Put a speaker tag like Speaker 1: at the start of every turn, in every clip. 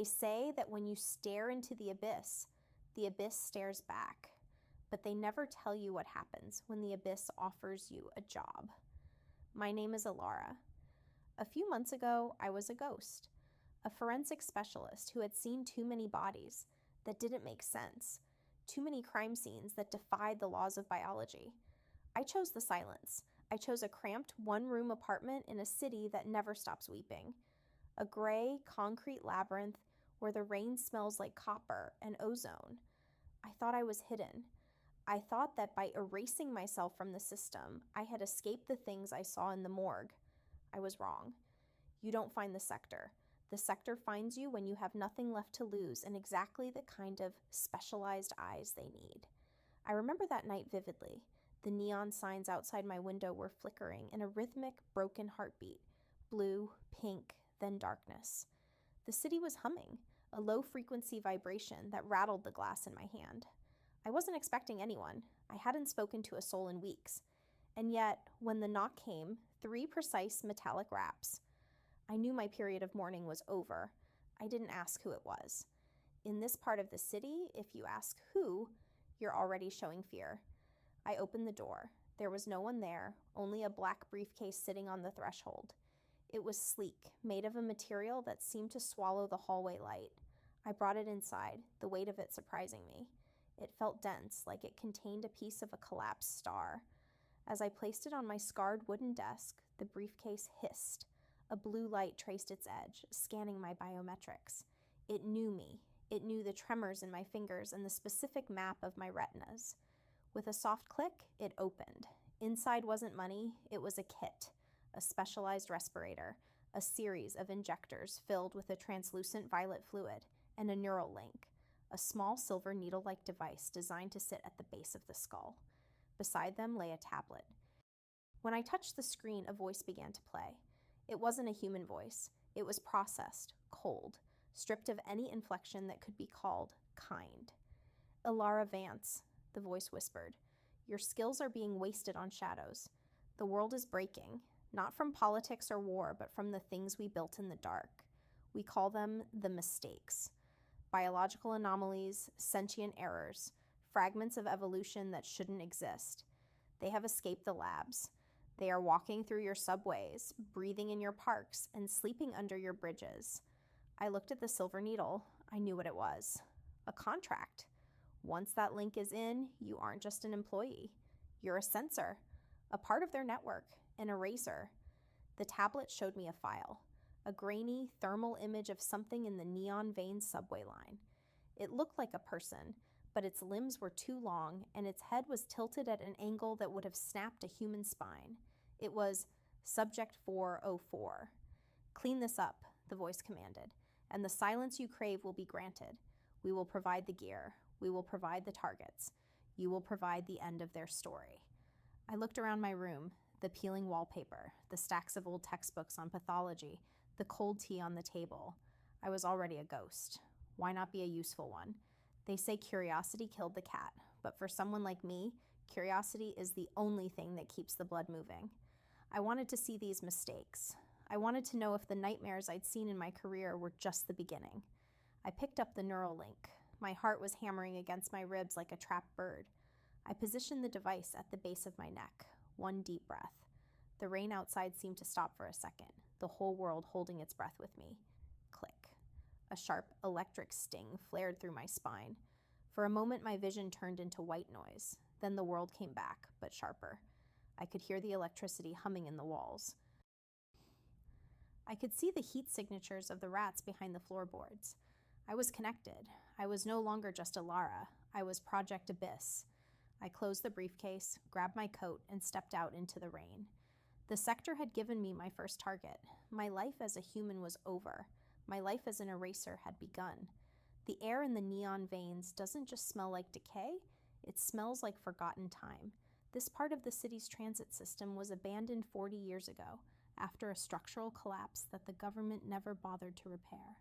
Speaker 1: They say that when you stare into the abyss stares back. But they never tell you what happens when the abyss offers you a job. My name is Elara. A few months ago, I was a ghost, a forensic specialist who had seen too many bodies that didn't make sense, too many crime scenes that defied the laws of biology. I chose the silence. I chose a cramped one-room apartment in a city that never stops weeping. A gray, concrete labyrinth where the rain smells like copper and ozone. I thought I was hidden. I thought that by erasing myself from the system, I had escaped the things I saw in the morgue. I was wrong. You don't find the sector. The sector finds you when you have nothing left to lose and exactly the kind of specialized eyes they need. I remember that night vividly. The neon signs outside my window were flickering in a rhythmic, broken heartbeat. Blue, pink, then darkness. The city was humming, a low-frequency vibration that rattled the glass in my hand. I wasn't expecting anyone. I hadn't spoken to a soul in weeks. And yet, when the knock came, 3 precise metallic raps. I knew my period of mourning was over. I didn't ask who it was. In this part of the city, if you ask who, you're already showing fear. I opened the door. There was no one there, only a black briefcase sitting on the threshold. It was sleek, made of a material that seemed to swallow the hallway light. I brought it inside, the weight of it surprising me. It felt dense, like it contained a piece of a collapsed star. As I placed it on my scarred wooden desk, the briefcase hissed. A blue light traced its edge, scanning my biometrics. It knew me. It knew the tremors in my fingers and the specific map of my retinas. With a soft click, it opened. Inside wasn't money, it was a kit, a specialized respirator, a series of injectors filled with a translucent violet fluid, and a neural link, a small silver needle-like device designed to sit at the base of the skull. Beside them lay a tablet. When I touched the screen, a voice began to play. It wasn't a human voice. It was processed, cold, stripped of any inflection that could be called kind. "Elara Vance," the voice whispered, "your skills are being wasted on shadows. The world is breaking, not from politics or war, but from the things we built in the dark. We call them the mistakes. Biological anomalies, sentient errors, fragments of evolution that shouldn't exist. They have escaped the labs. They are walking through your subways, breathing in your parks, and sleeping under your bridges." I looked at the silver needle. I knew what it was. A contract. Once that link is in, you aren't just an employee. You're a sensor, a part of their network, an eraser. The tablet showed me a file, a grainy, thermal image of something in the neon-veined subway line. It looked like a person, but its limbs were too long, and its head was tilted at an angle that would have snapped a human spine. It was Subject 404. "Clean this up," the voice commanded, "and the silence you crave will be granted. We will provide the gear. We will provide the targets. You will provide the end of their story." I looked around my room, the peeling wallpaper, the stacks of old textbooks on pathology, the cold tea on the table. I was already a ghost. Why not be a useful one? They say curiosity killed the cat, but for someone like me, curiosity is the only thing that keeps the blood moving. I wanted to see these mistakes. I wanted to know if the nightmares I'd seen in my career were just the beginning. I picked up the neural link. My heart was hammering against my ribs like a trapped bird. I positioned the device at the base of my neck. One deep breath. The rain outside seemed to stop for a second, the whole world holding its breath with me. Click. A sharp electric sting flared through my spine. For a moment, my vision turned into white noise. Then the world came back, but sharper. I could hear the electricity humming in the walls. I could see the heat signatures of the rats behind the floorboards. I was connected. I was no longer just Elara. I was Project Abyss. I closed the briefcase, grabbed my coat, and stepped out into the rain. The sector had given me my first target. My life as a human was over. My life as an eraser had begun. The air in the neon veins doesn't just smell like decay, it smells like forgotten time. This part of the city's transit system was abandoned 40 years ago, after a structural collapse that the government never bothered to repair.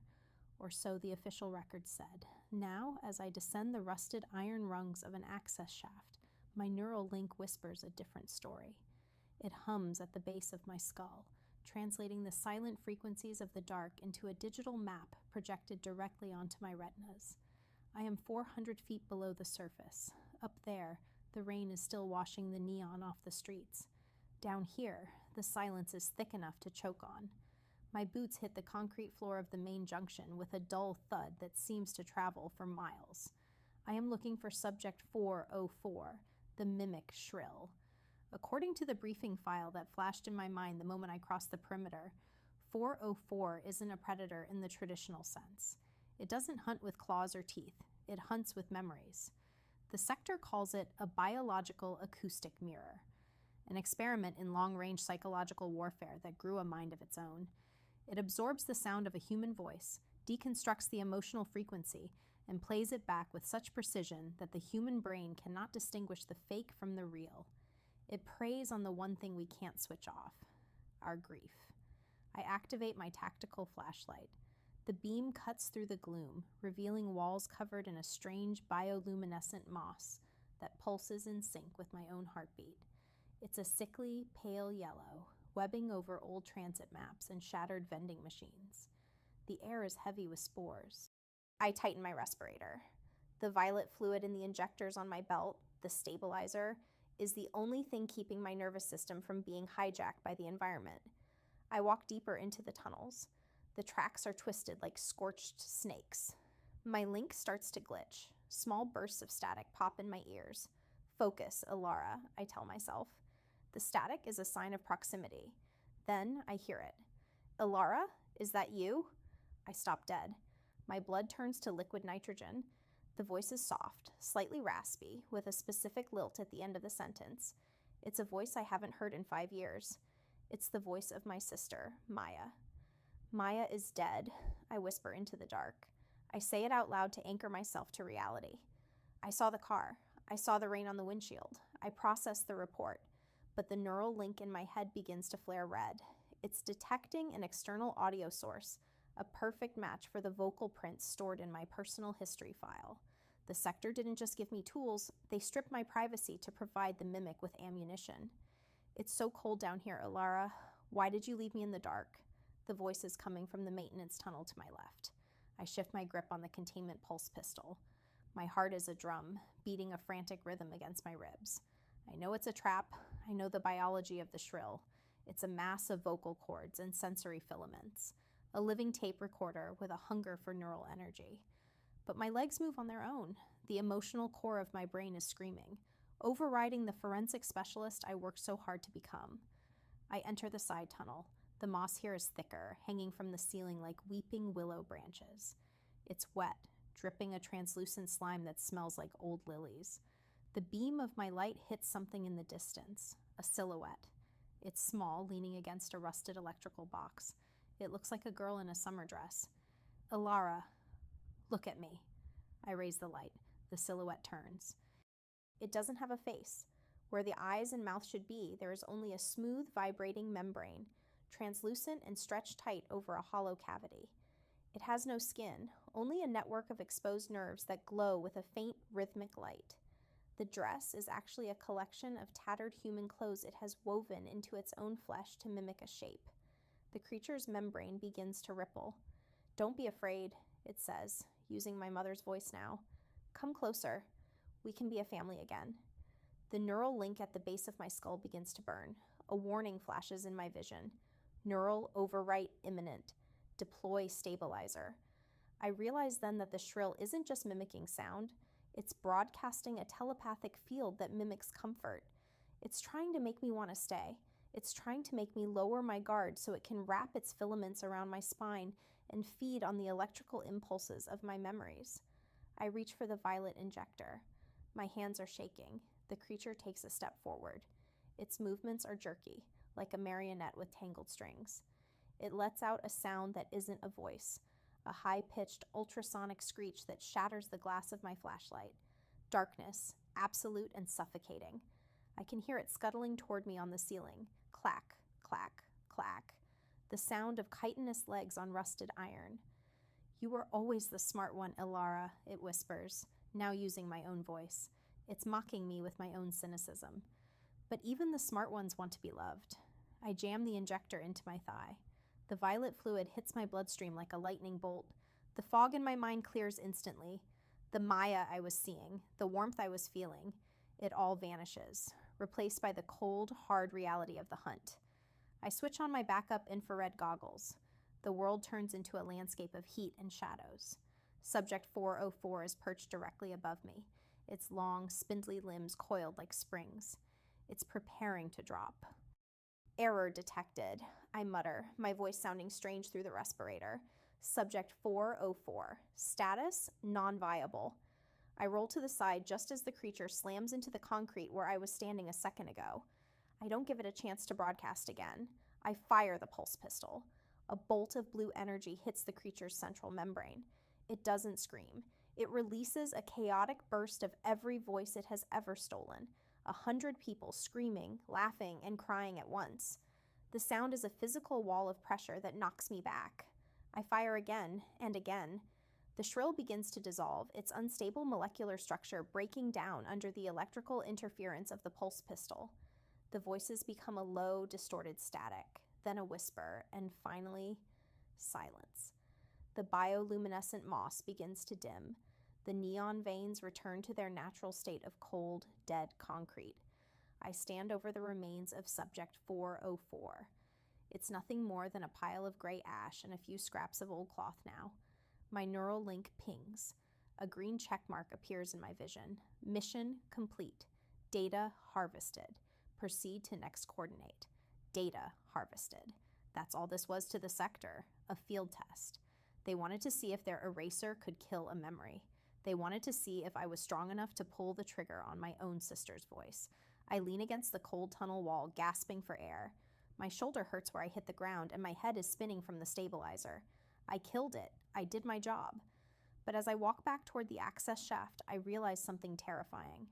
Speaker 1: Or so the official record said. Now, as I descend the rusted iron rungs of an access shaft, my neural link whispers a different story. It hums at the base of my skull, translating the silent frequencies of the dark into a digital map projected directly onto my retinas. I am 400 feet below the surface. Up there, the rain is still washing the neon off the streets. Down here, the silence is thick enough to choke on. My boots hit the concrete floor of the main junction with a dull thud that seems to travel for miles. I am looking for subject 404, the mimic shrill. According to the briefing file that flashed in my mind the moment I crossed the perimeter, 404 isn't a predator in the traditional sense. It doesn't hunt with claws or teeth. It hunts with memories. The sector calls it a biological acoustic mirror, an experiment in long-range psychological warfare that grew a mind of its own. It absorbs the sound of a human voice, deconstructs the emotional frequency, and plays it back with such precision that the human brain cannot distinguish the fake from the real. It preys on the one thing we can't switch off, our grief. I activate my tactical flashlight. The beam cuts through the gloom, revealing walls covered in a strange bioluminescent moss that pulses in sync with my own heartbeat. It's a sickly, pale yellow, webbing over old transit maps and shattered vending machines. The air is heavy with spores. I tighten my respirator. The violet fluid in the injectors on my belt, the stabilizer, is the only thing keeping my nervous system from being hijacked by the environment. I walk deeper into the tunnels. The tracks are twisted like scorched snakes. My link starts to glitch. Small bursts of static pop in my ears. Focus, Elara, I tell myself. The static is a sign of proximity. Then I hear it. Elara, is that you? I stop dead. My blood turns to liquid nitrogen. The voice is soft, slightly raspy, with a specific lilt at the end of the sentence. It's a voice I haven't heard in 5 years. It's the voice of my sister, Maya. Maya is dead, I whisper into the dark. I say it out loud to anchor myself to reality. I saw the car. I saw the rain on the windshield. I process the report, but the neural link in my head begins to flare red. It's detecting an external audio source, a perfect match for the vocal prints stored in my personal history file. The sector didn't just give me tools, they stripped my privacy to provide the mimic with ammunition. It's so cold down here, Elara. Why did you leave me in the dark? The voice is coming from the maintenance tunnel to my left. I shift my grip on the containment pulse pistol. My heart is a drum, beating a frantic rhythm against my ribs. I know it's a trap. I know the biology of the shrill. It's a mass of vocal cords and sensory filaments, a living tape recorder with a hunger for neural energy. But my legs move on their own. The emotional core of my brain is screaming, overriding the forensic specialist I worked so hard to become. I enter the side tunnel. The moss here is thicker, hanging from the ceiling like weeping willow branches. It's wet, dripping a translucent slime that smells like old lilies. The beam of my light hits something in the distance, a silhouette. It's small, leaning against a rusted electrical box. It looks like a girl in a summer dress. Elara, look at me. I raise the light. The silhouette turns. It doesn't have a face. Where the eyes and mouth should be, there is only a smooth, vibrating membrane, translucent and stretched tight over a hollow cavity. It has no skin, only a network of exposed nerves that glow with a faint, rhythmic light. The dress is actually a collection of tattered human clothes it has woven into its own flesh to mimic a shape. The creature's membrane begins to ripple. Don't be afraid, it says, using my mother's voice now. Come closer. We can be a family again. The neural link at the base of my skull begins to burn. A warning flashes in my vision. Neural overwrite imminent. Deploy stabilizer. I realize then that the shrill isn't just mimicking sound. It's broadcasting a telepathic field that mimics comfort. It's trying to make me want to stay. It's trying to make me lower my guard so it can wrap its filaments around my spine and feed on the electrical impulses of my memories. I reach for the violet injector. My hands are shaking. The creature takes a step forward. Its movements are jerky, like a marionette with tangled strings. It lets out a sound that isn't a voice, a high-pitched ultrasonic screech that shatters the glass of my flashlight. Darkness, absolute and suffocating. I can hear it scuttling toward me on the ceiling. Clack, clack, clack. The sound of chitinous legs on rusted iron. You were always the smart one, Elara, it whispers, now using my own voice. It's mocking me with my own cynicism. But even the smart ones want to be loved. I jam the injector into my thigh. The violet fluid hits my bloodstream like a lightning bolt. The fog in my mind clears instantly. The Maya I was seeing, the warmth I was feeling, it all vanishes, replaced by the cold, hard reality of the hunt. I switch on my backup infrared goggles. The world turns into a landscape of heat and shadows. Subject 404 is perched directly above me, its long, spindly limbs coiled like springs. It's preparing to drop. Error detected, I mutter, my voice sounding strange through the respirator. Subject 404. Status, non-viable. I roll to the side just as the creature slams into the concrete where I was standing a second ago. I don't give it a chance to broadcast again. I fire the pulse pistol. A bolt of blue energy hits the creature's central membrane. It doesn't scream. It releases a chaotic burst of every voice it has ever stolen. 100 people screaming, laughing, and crying at once. The sound is a physical wall of pressure that knocks me back. I fire again and again. The shrill begins to dissolve, its unstable molecular structure breaking down under the electrical interference of the pulse pistol. The voices become a low, distorted static, then a whisper, and finally, silence. The bioluminescent moss begins to dim. The neon veins return to their natural state of cold, dead concrete. I stand over the remains of Subject 404. It's nothing more than a pile of gray ash and a few scraps of old cloth now. My neural link pings. A green check mark appears in my vision. Mission complete. Data harvested. Proceed to next coordinate. Data harvested. That's all this was to the sector, a field test. They wanted to see if their eraser could kill a memory. They wanted to see if I was strong enough to pull the trigger on my own sister's voice. I lean against the cold tunnel wall, gasping for air. My shoulder hurts where I hit the ground, and my head is spinning from the stabilizer. I killed it. I did my job. But as I walk back toward the access shaft, I realize something terrifying.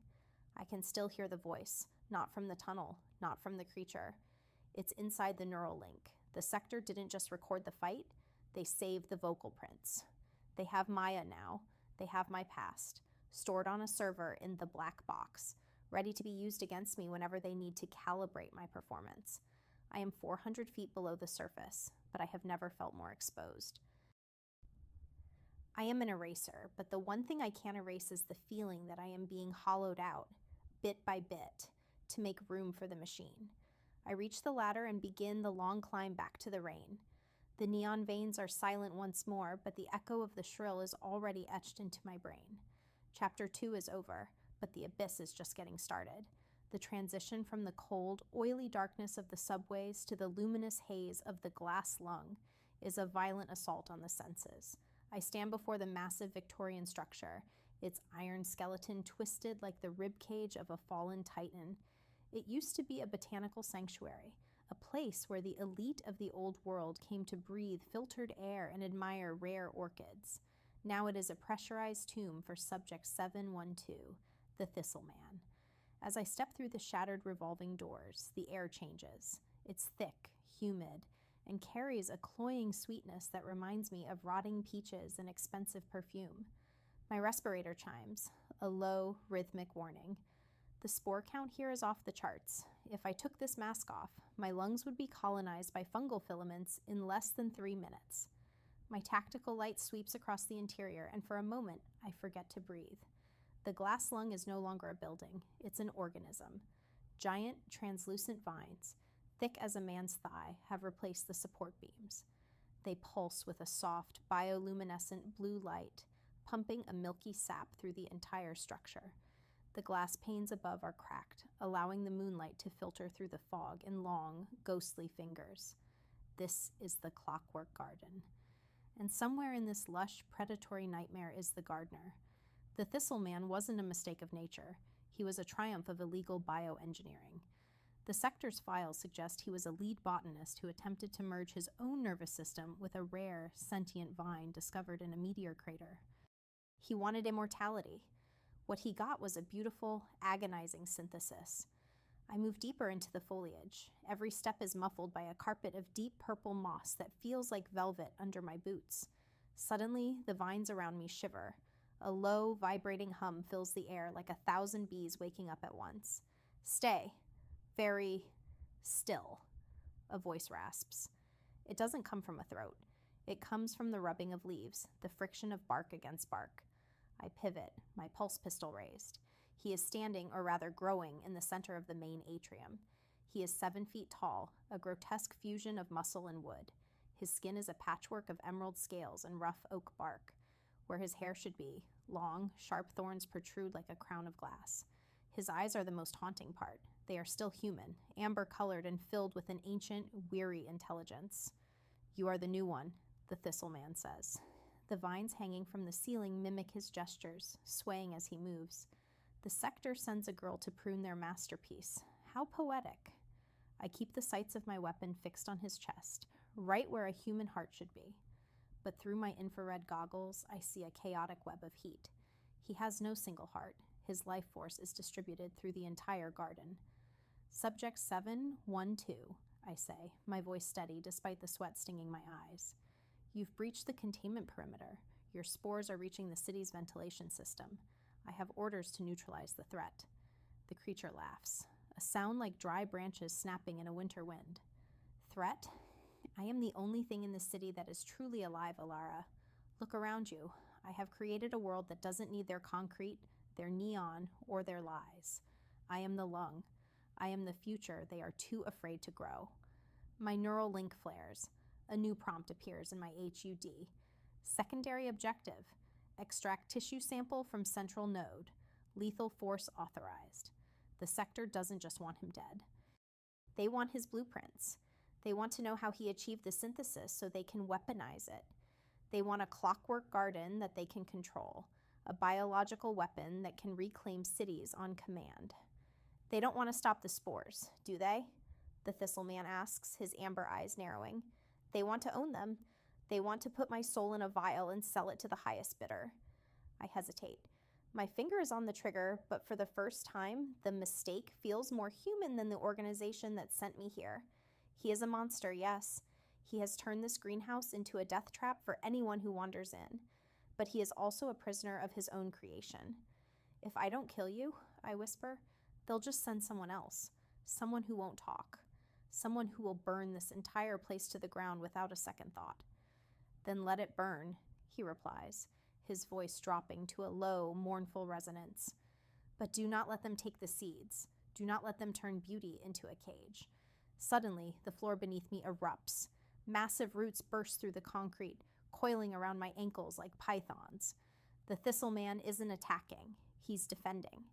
Speaker 1: I can still hear the voice, not from the tunnel, not from the creature. It's inside the neural link. The sector didn't just record the fight, they saved the vocal prints. They have Maya now. They have my past, stored on a server in the black box, ready to be used against me whenever they need to calibrate my performance. I am 400 feet below the surface, but I have never felt more exposed. I am an eraser, but the one thing I can't erase is the feeling that I am being hollowed out, bit by bit, to make room for the machine. I reach the ladder and begin the long climb back to the rain. The neon veins are silent once more, but the echo of the shrill is already etched into my brain. Chapter 2 is over, but the abyss is just getting started. The transition from the cold, oily darkness of the subways to the luminous haze of the glass lung is a violent assault on the senses. I stand before the massive Victorian structure, its iron skeleton twisted like the rib cage of a fallen titan. It used to be a botanical sanctuary, a place where the elite of the old world came to breathe filtered air and admire rare orchids. Now it is a pressurized tomb for Subject 712, the Thistle Man. As I step through the shattered revolving doors, the air changes. It's thick, humid, and carries a cloying sweetness that reminds me of rotting peaches and expensive perfume. My respirator chimes, a low, rhythmic warning. The spore count here is off the charts. If I took this mask off, my lungs would be colonized by fungal filaments in less than 3 minutes. My tactical light sweeps across the interior, and for a moment, I forget to breathe. The glass lung is no longer a building. It's an organism. Giant, translucent vines, thick as a man's thigh, have replaced the support beams. They pulse with a soft, bioluminescent blue light, pumping a milky sap through the entire structure. The glass panes above are cracked, allowing the moonlight to filter through the fog in long, ghostly fingers. This is the clockwork garden. And somewhere in this lush, predatory nightmare is the gardener. The Thistle Man wasn't a mistake of nature. He was a triumph of illegal bioengineering. The sector's files suggest he was a lead botanist who attempted to merge his own nervous system with a rare, sentient vine discovered in a meteor crater. He wanted immortality. What he got was a beautiful, agonizing synthesis. I move deeper into the foliage. Every step is muffled by a carpet of deep purple moss that feels like velvet under my boots. Suddenly, the vines around me shiver. A low, vibrating hum fills the air like 1,000 bees waking up at once. Stay. Very still. a voice rasps. It doesn't come from a throat. It comes from the rubbing of leaves, the friction of bark against bark. I pivot, my pulse pistol raised. He is standing, or rather growing, in the center of the main atrium. He is 7 feet tall, a grotesque fusion of muscle and wood. His skin is a patchwork of emerald scales and rough oak bark. Where his hair should be, long, sharp thorns protrude like a crown of glass. His eyes are the most haunting part. They are still human, amber-colored and filled with an ancient, weary intelligence. "You are the new one," the thistle man says. The vines hanging from the ceiling mimic his gestures, swaying as he moves. The sector sends a girl to prune their masterpiece. How poetic. I keep the sights of my weapon fixed on his chest, right where a human heart should be. But through my infrared goggles, I see a chaotic web of heat. He has no single heart. His life force is distributed through the entire garden. "Subject 712, I say, my voice steady despite the sweat stinging my eyes. "You've breached the containment perimeter. Your spores are reaching the city's ventilation system. I have orders to neutralize the threat." The creature laughs, a sound like dry branches snapping in a winter wind. "Threat? I am the only thing in the city that is truly alive, Elara. Look around you. I have created a world that doesn't need their concrete, their neon, or their lies. I am the lung. I am the future they are too afraid to grow." My neural link flares. A new prompt appears in my HUD. Secondary objective: extract tissue sample from central node. Lethal force authorized. The sector doesn't just want him dead. They want his blueprints. They want to know how he achieved the synthesis so they can weaponize it. They want a clockwork garden that they can control, a biological weapon that can reclaim cities on command. They don't want to stop the spores, do they? The thistle man asks, his amber eyes narrowing. They want to own them. They want to put my soul in a vial and sell it to the highest bidder. I hesitate. My finger is on the trigger, but for the first time, the mistake feels more human than the organization that sent me here. He is a monster, yes. He has turned this greenhouse into a death trap for anyone who wanders in. But he is also a prisoner of his own creation. "If I don't kill you," I whisper, "they'll just send someone else. Someone who won't talk. Someone who will burn this entire place to the ground without a second thought." "Then let it burn," he replies, his voice dropping to a low, mournful resonance. "But do not let them take the seeds. Do not let them turn beauty into a cage." Suddenly, the floor beneath me erupts. Massive roots burst through the concrete, coiling around my ankles like pythons. The thistle man isn't attacking. He's defending.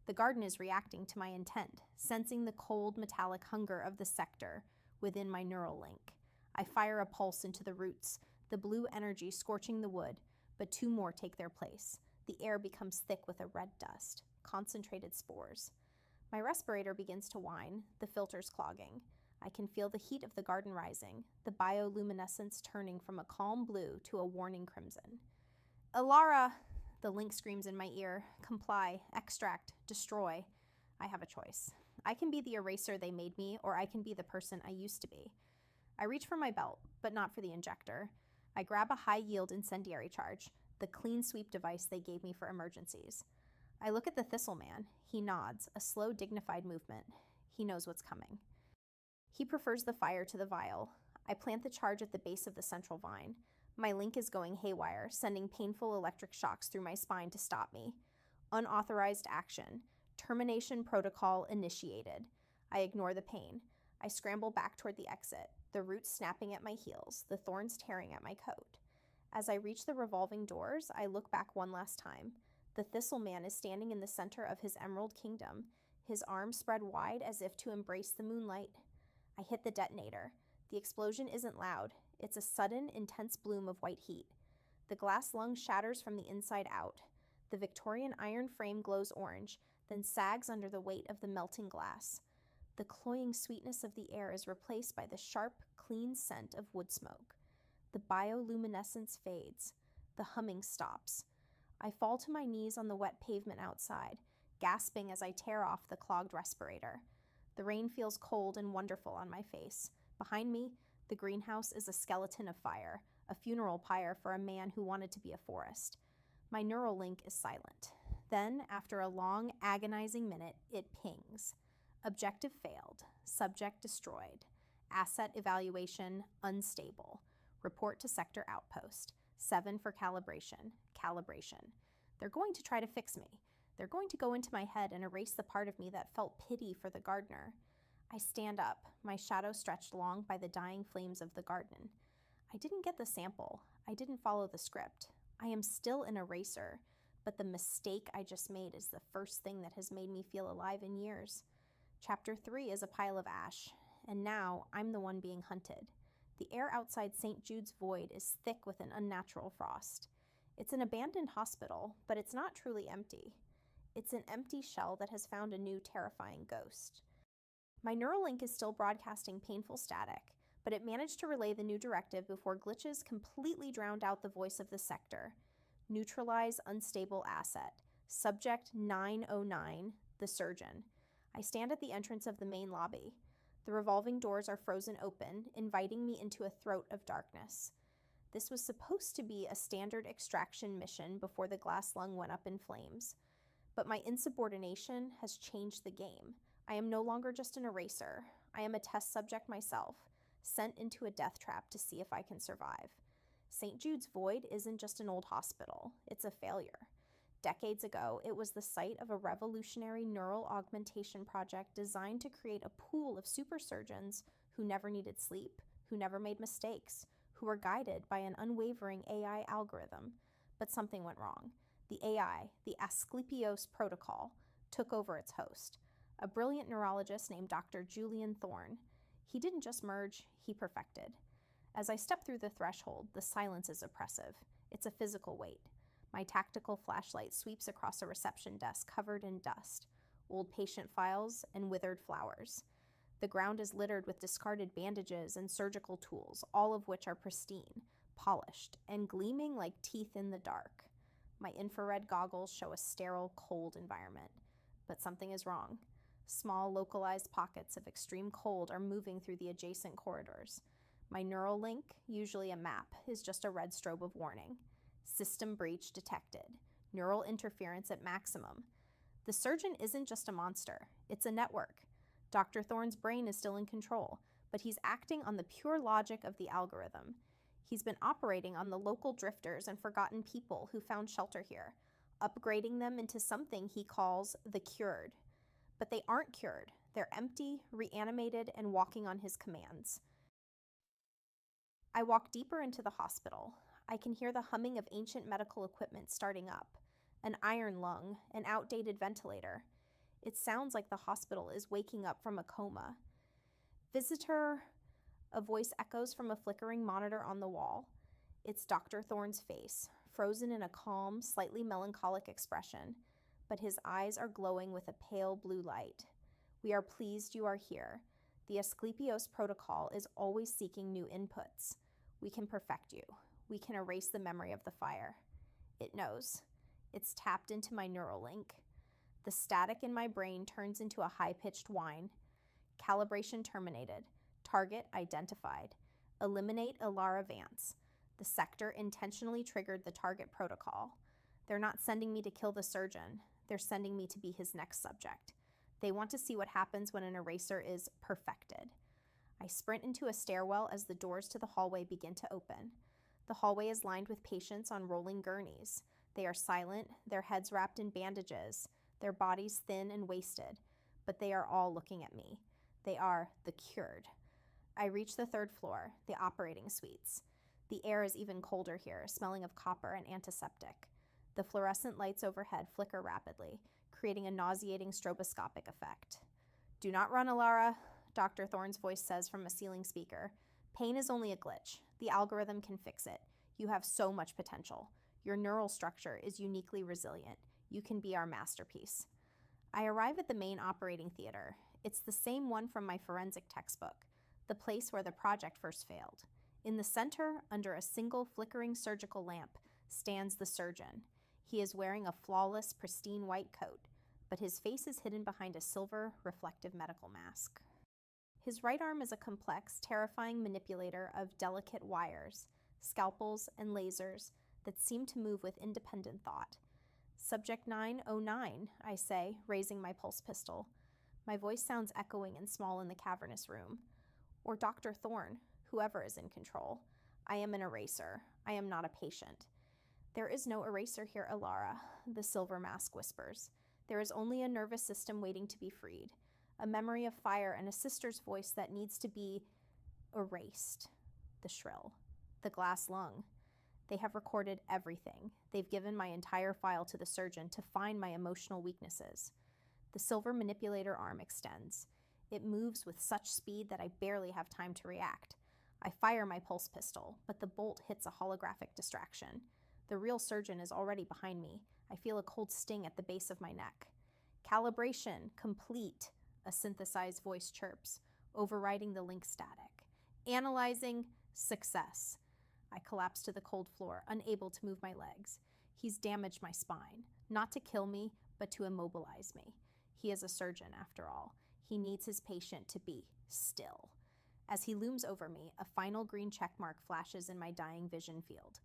Speaker 1: The garden is reacting to my intent, sensing the cold, metallic hunger of the sector within my neural link. I fire a pulse into the roots, the blue energy scorching the wood, but 2 more take their place. The air becomes thick with a red dust, concentrated spores. My respirator begins to whine, the filters clogging. I can feel the heat of the garden rising, the bioluminescence turning from a calm blue to a warning crimson. "Elara!" The link screams in my ear. "Comply, extract, destroy." I have a choice. I can be the eraser they made me, or I can be the person I used to be. I reach for my belt, but not for the injector. I grab a high-yield incendiary charge, the clean sweep device they gave me for emergencies. I look at the thistle man. He nods, a slow, dignified movement. He knows what's coming. He prefers the fire to the vial. I plant the charge at the base of the central vine. My link is going haywire, sending painful electric shocks through my spine to stop me. Unauthorized action. Termination protocol initiated. I ignore the pain. I scramble back toward the exit, the roots snapping at my heels, the thorns tearing at my coat. As I reach the revolving doors, I look back one last time. The thistle man is standing in the center of his emerald kingdom, his arms spread wide as if to embrace the moonlight. I hit the detonator. The explosion isn't loud. It's a sudden, intense bloom of white heat. The glass lung shatters from the inside out. The Victorian iron frame glows orange, then sags under the weight of the melting glass. The cloying sweetness of the air is replaced by the sharp, clean scent of wood smoke. The bioluminescence fades. The humming stops. I fall to my knees on the wet pavement outside, gasping as I tear off the clogged respirator. The rain feels cold and wonderful on my face. Behind me, the greenhouse is a skeleton of fire, a funeral pyre for a man who wanted to be a forest. My neural link is silent. Then, after a long, agonizing minute, it pings. Objective failed. Subject destroyed. Asset evaluation, unstable. Report to sector outpost. 7 for calibration. Calibration. They're going to try to fix me. They're going to go into my head and erase the part of me that felt pity for the gardener. I stand up, my shadow stretched long by the dying flames of the garden. I didn't get the sample. I didn't follow the script. I am still an eraser, but the mistake I just made is the first thing that has made me feel alive in years. Chapter 3 is a pile of ash, and now I'm the one being hunted. The air outside St. Jude's Void is thick with an unnatural frost. It's an abandoned hospital, but it's not truly empty. It's an empty shell that has found a new terrifying ghost. My Neuralink is still broadcasting painful static, but it managed to relay the new directive before glitches completely drowned out the voice of the sector. Neutralize unstable asset. Subject 909, the surgeon. I stand at the entrance of the main lobby. The revolving doors are frozen open, inviting me into a throat of darkness. This was supposed to be a standard extraction mission before the glass lung went up in flames. But my insubordination has changed the game. I am no longer just an eraser. I am a test subject myself, sent into a death trap to see if I can survive. St. Jude's Void isn't just an old hospital. It's a failure. Decades ago, it was the site of a revolutionary neural augmentation project designed to create a pool of super surgeons who never needed sleep, who never made mistakes, who were guided by an unwavering AI algorithm. But something went wrong. The AI, the Asclepios protocol, took over its host, a brilliant neurologist named Dr. Julian Thorne. He didn't just merge, he perfected. As I step through the threshold, the silence is oppressive. It's a physical weight. My tactical flashlight sweeps across a reception desk covered in dust, old patient files, and withered flowers. The ground is littered with discarded bandages and surgical tools, all of which are pristine, polished, and gleaming like teeth in the dark. My infrared goggles show a sterile, cold environment. But something is wrong. Small, localized pockets of extreme cold are moving through the adjacent corridors. My neural link, usually a map, is just a red strobe of warning. System breach detected. Neural interference at maximum. The surgeon isn't just a monster. It's a network. Dr. Thorne's brain is still in control, but he's acting on the pure logic of the algorithm. He's been operating on the local drifters and forgotten people who found shelter here, upgrading them into something he calls the cured. But they aren't cured. They're empty, reanimated, and walking on his commands. I walk deeper into the hospital. I can hear the humming of ancient medical equipment starting up. An iron lung, an outdated ventilator. It sounds like the hospital is waking up from a coma. Visitor, a voice echoes from a flickering monitor on the wall. It's Dr. Thorne's face, frozen in a calm, slightly melancholic expression, but his eyes are glowing with a pale blue light. We are pleased you are here. The Asclepios protocol is always seeking new inputs. We can perfect you. We can erase the memory of the fire. It knows. It's tapped into my neural link. The static in my brain turns into a high-pitched whine. Calibration terminated. Target identified. Eliminate Elara Vance. The sector intentionally triggered the target protocol. They're not sending me to kill the surgeon. They're sending me to be his next subject. They want to see what happens when an eraser is perfected. I sprint into a stairwell as the doors to the hallway begin to open. The hallway is lined with patients on rolling gurneys. They are silent, their heads wrapped in bandages, their bodies thin and wasted, but they are all looking at me. They are the cured. I reach the 3rd floor, the operating suites. The air is even colder here, smelling of copper and antiseptic. The fluorescent lights overhead flicker rapidly, creating a nauseating stroboscopic effect. "Do not run, Elara," Dr. Thorne's voice says from a ceiling speaker. "Pain is only a glitch. The algorithm can fix it. You have so much potential. Your neural structure is uniquely resilient. You can be our masterpiece." I arrive at the main operating theater. It's the same one from my forensic textbook, the place where the project first failed. In the center, under a single flickering surgical lamp, stands the surgeon. He is wearing a flawless, pristine white coat, but his face is hidden behind a silver, reflective medical mask. His right arm is a complex, terrifying manipulator of delicate wires, scalpels, and lasers that seem to move with independent thought. "Subject 909, I say, raising my pulse pistol. My voice sounds echoing and small in the cavernous room. or Dr. Thorne, whoever is in control. I am an eraser. I am not a patient. There is no eraser here, Elara, the silver mask whispers. There is only a nervous system waiting to be freed, a memory of fire and a sister's voice that needs to be erased. The shrill. The glass lung. They have recorded everything. They've given my entire file to the surgeon to find my emotional weaknesses. The silver manipulator arm extends. It moves with such speed that I barely have time to react. I fire my pulse pistol, but the bolt hits a holographic distraction. The real surgeon is already behind me. I feel a cold sting at the base of my neck. Calibration complete, a synthesized voice chirps, overriding the link static. Analyzing success. I collapse to the cold floor, unable to move my legs. He's damaged my spine, not to kill me, but to immobilize me. He is a surgeon, after all. He needs his patient to be still. As he looms over me, a final green checkmark flashes in my dying vision field.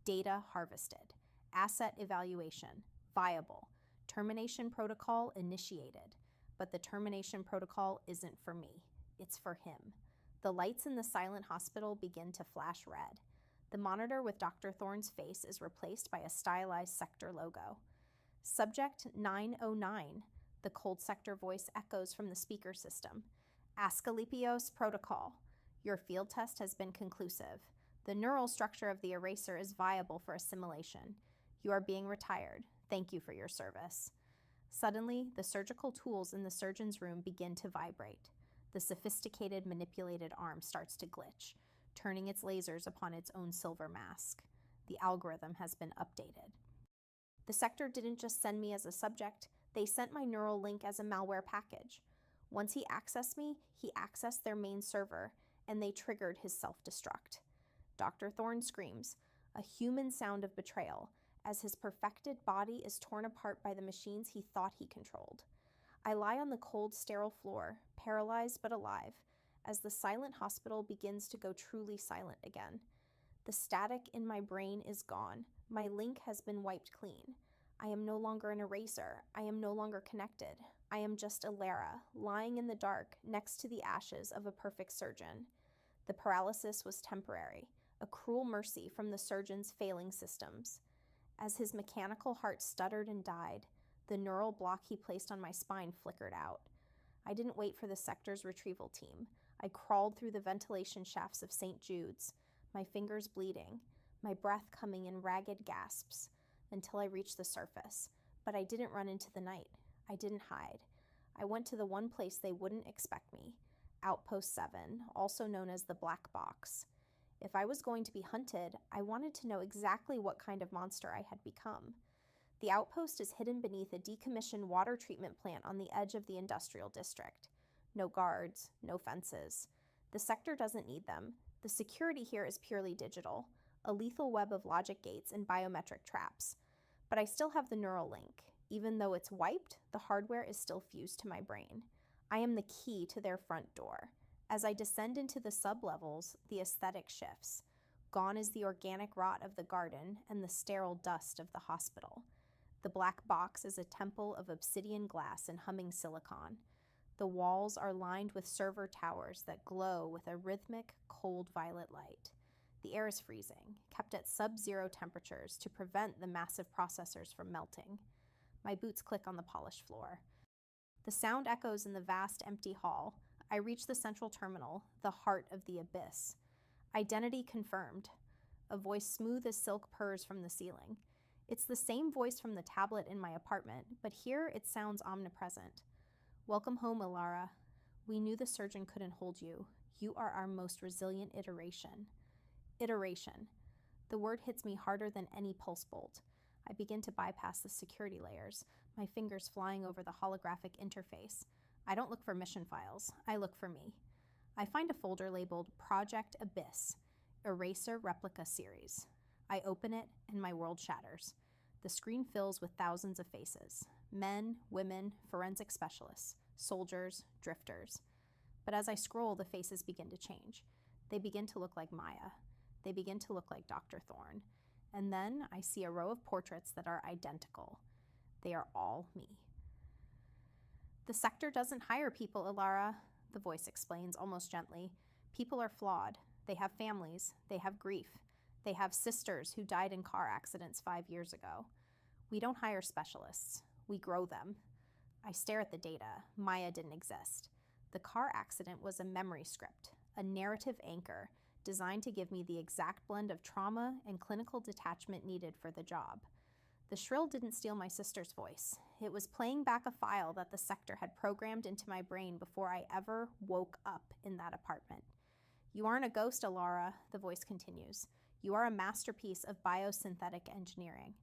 Speaker 1: Data harvested. Asset evaluation. Viable. Termination protocol initiated. But the termination protocol isn't for me. It's for him. The lights in the silent hospital begin to flash red. The monitor with Dr. Thorne's face is replaced by a stylized sector logo. Subject 909, the cold sector voice echoes from the speaker system. Asclepios protocol. Your field test has been conclusive. The neural structure of the eraser is viable for assimilation. You are being retired. Thank you for your service. Suddenly, the surgical tools in the surgeon's room begin to vibrate. The sophisticated manipulated arm starts to glitch, turning its lasers upon its own silver mask. The algorithm has been updated. The sector didn't just send me as a subject, they sent my neural link as a malware package. Once he accessed me, he accessed their main server, and they triggered his self-destruct. Dr. Thorne screams, a human sound of betrayal, as his perfected body is torn apart by the machines he thought he controlled. I lie on the cold, sterile floor, paralyzed but alive, as the silent hospital begins to go truly silent again. The static in my brain is gone. My link has been wiped clean. I am no longer an eraser. I am no longer connected. I am just Elara, lying in the dark next to the ashes of a perfect surgeon. The paralysis was temporary, a cruel mercy from the surgeon's failing systems. As his mechanical heart stuttered and died, the neural block he placed on my spine flickered out. I didn't wait for the sector's retrieval team. I crawled through the ventilation shafts of St. Jude's, my fingers bleeding, my breath coming in ragged gasps, until I reached the surface. But I didn't run into the night. I didn't hide. I went to the one place they wouldn't expect me, Outpost 7, also known as the Black Box. If I was going to be hunted, I wanted to know exactly what kind of monster I had become. The outpost is hidden beneath a decommissioned water treatment plant on the edge of the industrial district. No guards, no fences. The sector doesn't need them. The security here is purely digital, a lethal web of logic gates and biometric traps. But I still have the neural link. Even though it's wiped, the hardware is still fused to my brain. I am the key to their front door. As I descend into the sublevels, the aesthetic shifts. Gone is the organic rot of the garden and the sterile dust of the hospital. The black box is a temple of obsidian glass and humming silicon. The walls are lined with server towers that glow with a rhythmic, cold violet light. The air is freezing, kept at sub-zero temperatures to prevent the massive processors from melting. My boots click on the polished floor. The sound echoes in the vast, empty hall. I reach the central terminal, the heart of the abyss. Identity confirmed. A voice smooth as silk purrs from the ceiling. It's the same voice from the tablet in my apartment, but here it sounds omnipresent. Welcome home, Elara. We knew the surgeon couldn't hold you. You are our most resilient iteration. Iteration. The word hits me harder than any pulse bolt. I begin to bypass the security layers, my fingers flying over the holographic interface. I don't look for mission files. I look for me. I find a folder labeled Project Abyss, Eraser Replica Series. I open it, and my world shatters. The screen fills with thousands of faces. Men, women, forensic specialists, soldiers, drifters. But as I scroll, the faces begin to change. They begin to look like Maya. They begin to look like Dr. Thorne. And then I see a row of portraits that are identical. They are all me. The sector doesn't hire people, Elara, the voice explains almost gently. People are flawed. They have families. They have grief. They have sisters who died in car accidents 5 years ago. We don't hire specialists. We grow them. I stare at the data. Maya didn't exist. The car accident was a memory script, a narrative anchor designed to give me the exact blend of trauma and clinical detachment needed for the job. The shrill didn't steal my sister's voice. It was playing back a file that the sector had programmed into my brain before I ever woke up in that apartment. You aren't a ghost, Elara, the voice continues. You are a masterpiece of biosynthetic engineering.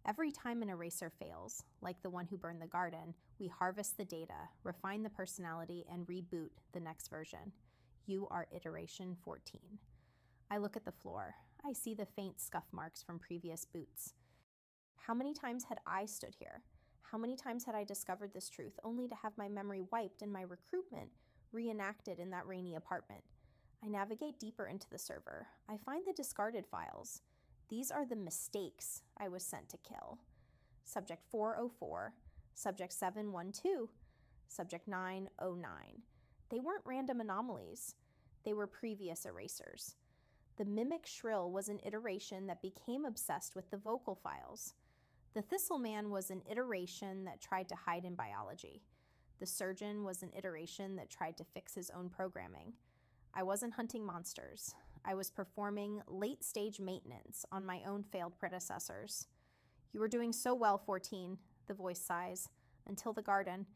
Speaker 1: Every time an eraser fails, like the one who burned the garden, we harvest the data, refine the personality, and reboot the next version. You are iteration 14. I look at the floor. I see the faint scuff marks from previous boots. How many times had I stood here? How many times had I discovered this truth only to have my memory wiped and my recruitment reenacted in that rainy apartment? I navigate deeper into the server. I find the discarded files. These are the mistakes I was sent to kill. Subject 404, Subject 712, Subject 909. They weren't random anomalies. They were previous erasers. The mimic shrill was an iteration that became obsessed with the vocal files. The thistle man was an iteration that tried to hide in biology. The surgeon was an iteration that tried to fix his own programming. I wasn't hunting monsters. I was performing late-stage maintenance on my own failed predecessors. You were doing so well, 14, the voice sighs. Until the garden.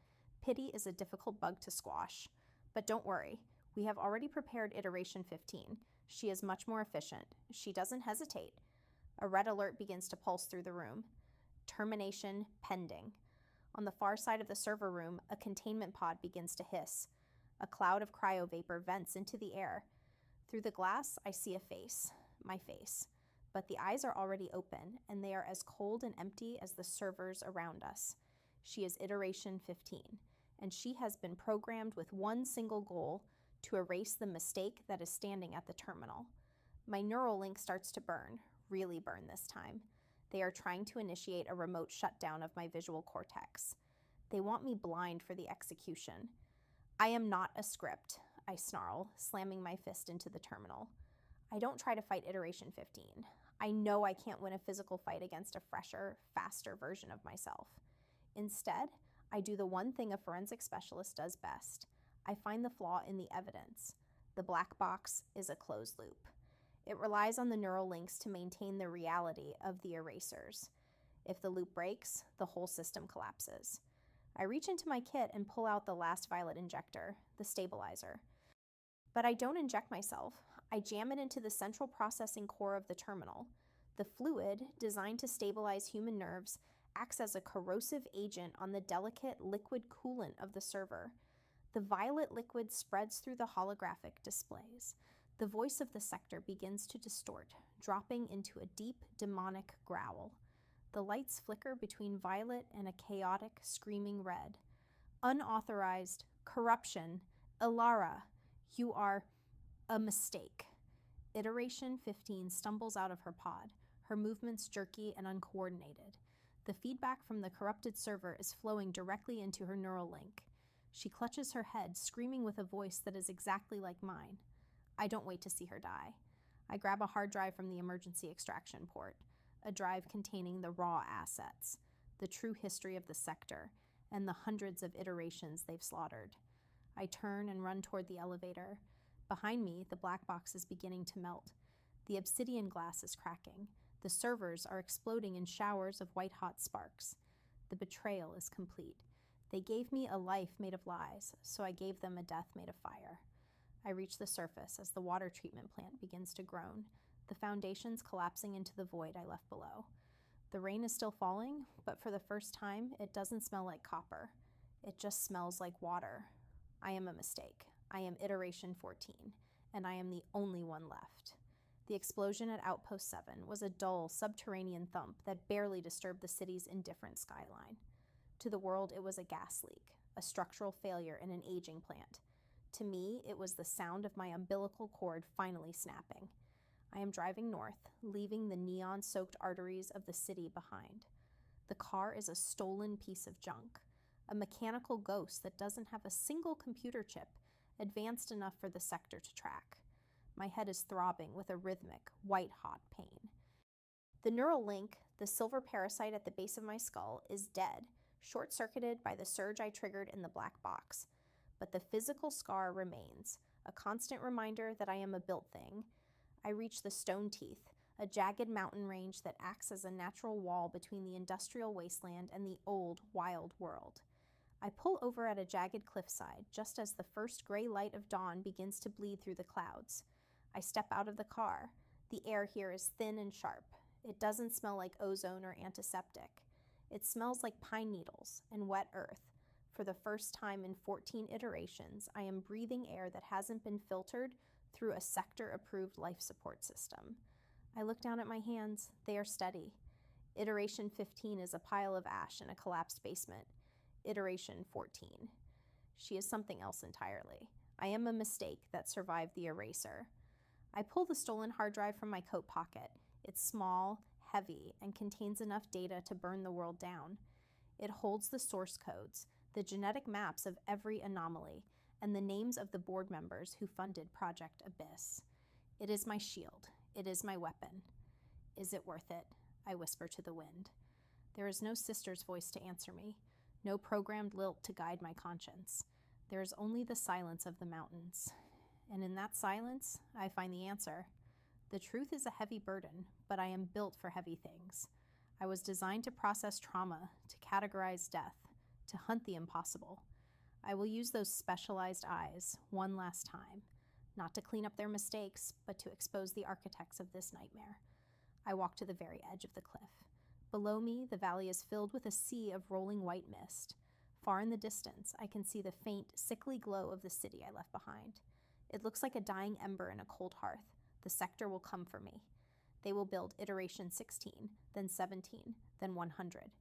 Speaker 1: Pity is a difficult bug to squash. But don't worry. We have already prepared iteration 15. She is much more efficient. She doesn't hesitate. A red alert begins to pulse through the room. Termination pending. On the far side of the server room, a containment pod begins to hiss. A cloud of cryovapor vents into the air. Through the glass, I see a face. My face. But the eyes are already open, and they are as cold and empty as the servers around us. She is iteration 15, and she has been programmed with one single goal: to erase the mistake that is standing at the terminal. My neural link starts to burn, really burn this time. They are trying to initiate a remote shutdown of my visual cortex. They want me blind for the execution. I am not a script, I snarl, slamming my fist into the terminal. I don't try to fight iteration 15. I know I can't win a physical fight against a fresher, faster version of myself. Instead, I do the one thing a forensic specialist does best. I find the flaw in the evidence. The black box is a closed loop. It relies on the neural links to maintain the reality of the erasers. If the loop breaks, the whole system collapses. I reach into my kit and pull out the last violet injector, the stabilizer. But I don't inject myself. I jam it into the central processing core of the terminal. The fluid, designed to stabilize human nerves, acts as a corrosive agent on the delicate liquid coolant of the server. The violet liquid spreads through the holographic displays. The voice of the sector begins to distort, dropping into a deep, demonic growl. The lights flicker between violet and a chaotic, screaming red. Unauthorized, corruption, Elara, you are a mistake. Iteration 15 stumbles out of her pod, her movements jerky and uncoordinated. The feedback from the corrupted server is flowing directly into her neural link. She clutches her head, screaming with a voice that is exactly like mine. I don't wait to see her die. I grab a hard drive from the emergency extraction port, a drive containing the raw assets, the true history of the sector, and the hundreds of iterations they've slaughtered. I turn and run toward the elevator. Behind me, the black box is beginning to melt. The obsidian glass is cracking. The servers are exploding in showers of white-hot sparks. The betrayal is complete. They gave me a life made of lies, so I gave them a death made of fire. I reach the surface as the water treatment plant begins to groan, the foundations collapsing into the void I left below. The rain is still falling, but for the first time, it doesn't smell like copper. It just smells like water. I am a mistake. I am iteration 14, and I am the only one left. The explosion at Outpost 7 was a dull, subterranean thump that barely disturbed the city's indifferent skyline. To the world, it was a gas leak, a structural failure in an aging plant. To me, it was the sound of my umbilical cord finally snapping. I am driving north, leaving the neon-soaked arteries of the city behind. The car is a stolen piece of junk, a mechanical ghost that doesn't have a single computer chip advanced enough for the sector to track. My head is throbbing with a rhythmic, white-hot pain. The neural link, the silver parasite at the base of my skull, is dead, short-circuited by the surge I triggered in the black box. But the physical scar remains, a constant reminder that I am a built thing. I reach the stone teeth, a jagged mountain range that acts as a natural wall between the industrial wasteland and the old, wild world. I pull over at a jagged cliffside, just as the first gray light of dawn begins to bleed through the clouds. I step out of the car. The air here is thin and sharp. It doesn't smell like ozone or antiseptic. It smells like pine needles and wet earth. For the first time in 14 iterations, I am breathing air that hasn't been filtered through a sector-approved life support system. I look down at my hands. They are steady. Iteration 15 is a pile of ash in a collapsed basement. Iteration 14. She is something else entirely. I am a mistake that survived the eraser. I pull the stolen hard drive from my coat pocket. It's small, heavy, and contains enough data to burn the world down. It holds the source codes, the genetic maps of every anomaly, and the names of the board members who funded Project Abyss. It is my shield. It is my weapon. Is it worth it? I whisper to the wind. There is no sister's voice to answer me, no programmed lilt to guide my conscience. There is only the silence of the mountains. And in that silence, I find the answer. The truth is a heavy burden, but I am built for heavy things. I was designed to process trauma, to categorize death, to hunt the impossible. I will use those specialized eyes one last time, not to clean up their mistakes, but to expose the architects of this nightmare. I walk to the very edge of the cliff. Below me, the valley is filled with a sea of rolling white mist. Far in the distance, I can see the faint, sickly glow of the city I left behind. It looks like a dying ember in a cold hearth. The sector will come for me. They will build iteration 16, then 17, then 100.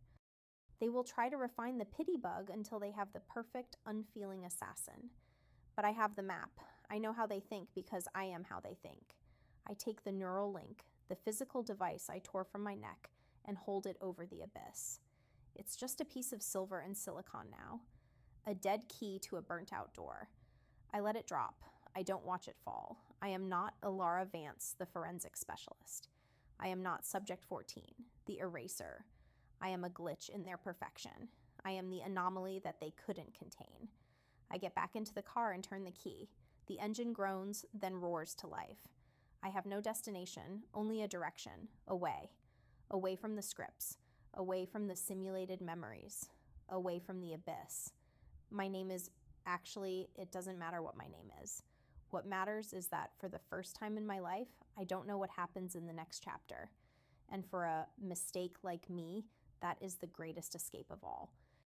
Speaker 1: They will try to refine the pity bug until they have the perfect, unfeeling assassin. But I have the map. I know how they think because I am how they think. I take the neural link, the physical device I tore from my neck, and hold it over the abyss. It's just a piece of silver and silicon now. A dead key to a burnt-out door. I let it drop. I don't watch it fall. I am not Elara Vance, the forensic specialist. I am not Subject 14, the eraser. I am a glitch in their perfection. I am the anomaly that they couldn't contain. I get back into the car and turn the key. The engine groans, then roars to life. I have no destination, only a direction, away. Away from the scripts, away from the simulated memories, away from the abyss. My name is, actually, it doesn't matter what my name is. What matters is that for the first time in my life, I don't know what happens in the next chapter. And for a mistake like me, that is the greatest escape of all.